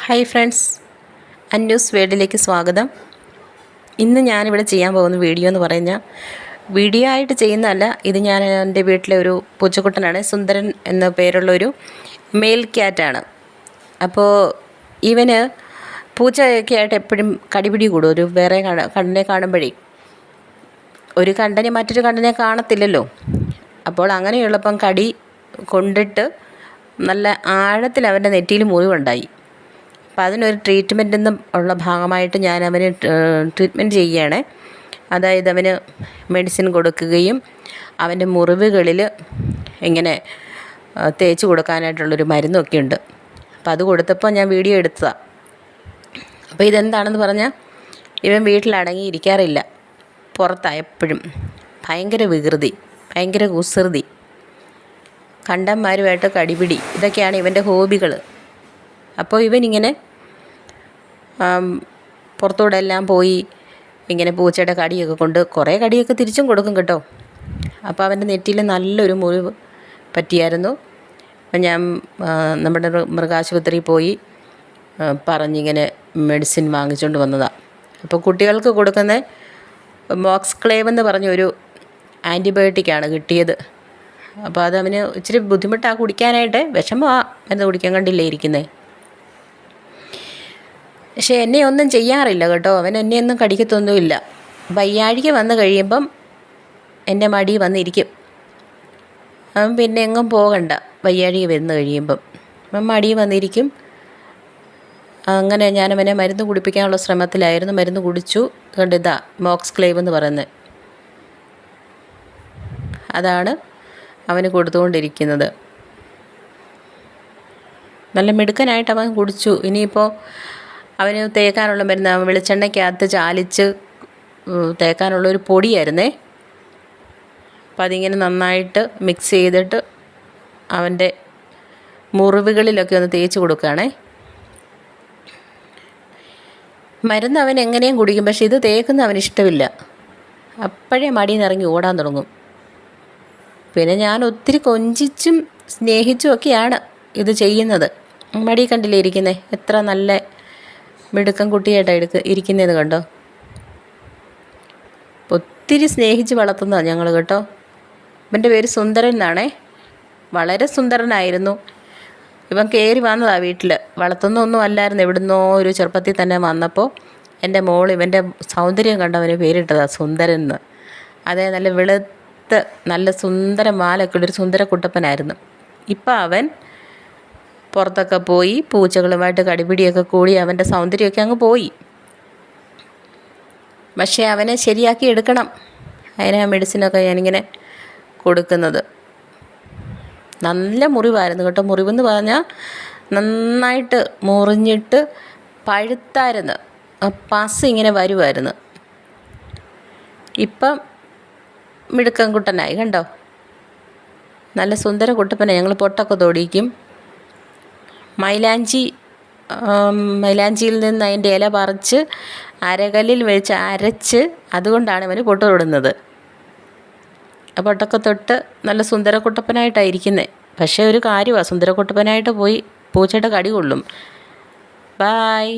Hi friends, അന്നൂസ് വേൾഡിലേക്ക് സ്വാഗതം. ഇന്ന് ഞാനിവിടെ ചെയ്യാൻ പോകുന്ന വീഡിയോ എന്ന് പറഞ്ഞാൽ വീഡിയോ ആയിട്ട് ചെയ്യുന്നതല്ല. ഇത് ഞാൻ എൻ്റെ വീട്ടിലെ ഒരു പൂച്ചക്കുട്ടനാണ്. സുന്ദരൻ എന്ന പേരുള്ളൊരു മെയിൽ ക്യാറ്റാണ്. അപ്പോൾ ഇവന് പൂച്ചയൊക്കെ ആയിട്ട് എപ്പോഴും കടിപിടി കൂടും. ഒരു വേറെ കണ്ണിനെ കാണുമ്പോഴേ ഒരു കണ്ടനെ മറ്റൊരു കണ്ടനെ കാണത്തില്ലല്ലോ. അപ്പോൾ അങ്ങനെയുള്ളപ്പം കടി കൊണ്ടിട്ട് നല്ല ആഴത്തിൽ അവൻ്റെ നെറ്റിയിൽ മുറിവുണ്ടായി. അപ്പം അതിനൊരു ട്രീറ്റ്മെൻ്റ് എന്നും ഉള്ള ഭാഗമായിട്ട് ഞാൻ അവന് ട്രീറ്റ്മെൻറ്റ് ചെയ്യുകയാണ്. അതായത് അവന് മെഡിസിൻ കൊടുക്കുകയും അവൻ്റെ മുറിവുകളിൽ ഇങ്ങനെ തേച്ച് കൊടുക്കാനായിട്ടുള്ളൊരു മരുന്നൊക്കെ ഉണ്ട്. അപ്പം അത് കൊടുത്തപ്പോൾ ഞാൻ വീഡിയോ എടുത്തതാണ്. അപ്പോൾ ഇതെന്താണെന്ന് പറഞ്ഞാൽ ഇവൻ വീട്ടിലടങ്ങിയിരിക്കാറില്ല, പുറത്താണ് എപ്പോഴും. ഭയങ്കര വികൃതി, ഭയങ്കര കുസൃതി, കണ്ടന്മാരുമായിട്ട് കടിപിടി, ഇതൊക്കെയാണ് ഇവൻ്റെ ഹോബികൾ. അപ്പോൾ ഇവനിങ്ങനെ പുറത്തൂടെ എല്ലാം പോയി ഇങ്ങനെ പൂച്ചയുടെ കടിയൊക്കെ കൊണ്ട് കുറേ കടിയൊക്കെ തിരിച്ചും കൊടുക്കും കേട്ടോ. അപ്പോൾ അവൻ്റെ നെറ്റിയിൽ നല്ലൊരു മുറിവ് പറ്റിയായിരുന്നു. അപ്പം ഞാൻ നമ്മുടെ മൃഗാശുപത്രിയിൽ പോയി പറഞ്ഞിങ്ങനെ മെഡിസിൻ വാങ്ങിച്ചുകൊണ്ട് വന്നതാണ്. അപ്പോൾ കുട്ടികൾക്ക് കൊടുക്കുന്ന മോക്സ്ക്ലേവ് എന്ന് പറഞ്ഞൊരു ആൻറ്റിബയോട്ടിക്കാണ് കിട്ടിയത്. അപ്പോൾ അതവന് ഇച്ചിരി ബുദ്ധിമുട്ടാണ് കുടിക്കാനായിട്ട്, വിഷമമാണ് മരുന്ന് കുടിക്കാൻ കണ്ടില്ലേ ഇരിക്കുന്നത്. പക്ഷേ എന്നെ ഒന്നും ചെയ്യാറില്ല കേട്ടോ. അവൻ എന്നെ ഒന്നും കടിക്കത്തൊന്നുമില്ല. വയ്യാഴിക വന്ന് കഴിയുമ്പം എൻ്റെ മടി വന്നിരിക്കും. അവൻ പിന്നെ എങ്ങും പോകണ്ട. വയ്യാഴിക വന്ന് കഴിയുമ്പം അവൻ മടി വന്നിരിക്കും. അങ്ങനെ ഞാനവനെ മരുന്ന് കുടിപ്പിക്കാനുള്ള ശ്രമത്തിലായിരുന്നു. മരുന്ന് കുടിച്ചു. കണ്ട് ഇതാ മോക്സ്ക്ലേവ് എന്ന് പറയുന്നത്, അതാണ് അവന് കൊടുത്തുകൊണ്ടിരിക്കുന്നത്. നല്ല മിടുക്കനായിട്ട് അവൻ കുടിച്ചു. ഇനിയിപ്പോൾ അവന് തേക്കാനുള്ള മരുന്ന് വെളിച്ചെണ്ണയ്ക്കകത്ത് ചാലിച്ച് തേക്കാനുള്ളൊരു പൊടിയായിരുന്നേ. അപ്പം അതിങ്ങനെ നന്നായിട്ട് മിക്സ് ചെയ്തിട്ട് അവൻ്റെ മുറിവുകളിലൊക്കെ ഒന്ന് തേച്ച് കൊടുക്കുകയാണേ. മരുന്ന് അവൻ എങ്ങനെയും കുടിക്കും, പക്ഷേ ഇത് തേക്കുന്ന അവന് ഇഷ്ടമില്ല. അപ്പോഴേ മടിയിൽ നിന്ന് ഇറങ്ങി ഓടാൻ തുടങ്ങും. പിന്നെ ഞാൻ ഒത്തിരി കൊഞ്ചിച്ചും സ്നേഹിച്ചും ഒക്കെയാണ് ഇത് ചെയ്യുന്നത്. മടി കണ്ടില്ലേ ഇരിക്കുന്നത്, എത്ര നല്ല മിടുക്കൻ കുട്ടിയായിട്ടാണ് ഇരിക്കുന്നത് കണ്ടോ. ഒത്തിരി സ്നേഹിച്ച് വളർത്തുന്നതാണ് ഞങ്ങൾ കേട്ടോ. ഇവൻ്റെ പേര് സുന്ദരൻ എന്നാണേ. വളരെ സുന്ദരനായിരുന്നു. ഇവൻ കയറി വന്നതാണ് വീട്ടിൽ. വളർത്തുന്നൊന്നും അല്ലായിരുന്നു, എവിടുന്നോ ഒരു ചെറുപ്പത്തിൽ തന്നെ വന്നപ്പോൾ എൻ്റെ മോൾ ഇവൻ്റെ സൗന്ദര്യം കണ്ടവന് പേരിട്ടതാണ് സുന്ദരൻ എന്ന്. അതേ നല്ല വെളുത്ത് നല്ല സുന്ദര മാലൊക്കെ ഉള്ളൊരു സുന്ദര കുട്ടപ്പനായിരുന്നു. ഇപ്പം അവൻ പുറത്തൊക്കെ പോയി പൂച്ചകളുമായിട്ട് കടിപിടിയൊക്കെ കൂടി അവൻ്റെ സൗന്ദര്യമൊക്കെ അങ്ങ് പോയി. പക്ഷേ അവനെ ശരിയാക്കി എടുക്കണം. അതിന് മെഡിസിനൊക്കെ ഞാനിങ്ങനെ കൊടുക്കുന്നത്. നല്ല മുറിവായിരുന്നു കേട്ടോ. മുറിവെന്ന് പറഞ്ഞാൽ നന്നായിട്ട് മുറിഞ്ഞിട്ട് പഴുത്തായിരുന്നു. പസ് ഇങ്ങനെ വരുമായിരുന്നു. ഇപ്പം മിടുക്കൻ കുട്ടനായി കണ്ടോ. നല്ല സുന്ദര കുട്ടപ്പനെ. ഞങ്ങൾ പൊട്ടൊക്കെ തൊടിക്കും. മൈലാഞ്ചിയിൽ നിന്ന് അതിൻ്റെ ഇല പറിച്ച് അരകല്ലിൽ വെച്ച് അരച്ച്, അതുകൊണ്ടാണ് ഇവന് പൊട്ട് തൊടുന്നത്. പൊട്ടൊക്കെ തൊട്ട് നല്ല സുന്ദരക്കുട്ടപ്പനായിട്ടാണ് ഇരിക്കുന്നത്. പക്ഷേ ഒരു കാര്യമാണ്, സുന്ദരക്കുട്ടപ്പനായിട്ട് പോയി പൂച്ചയുടെ കടി കൊള്ളും. ബായ്.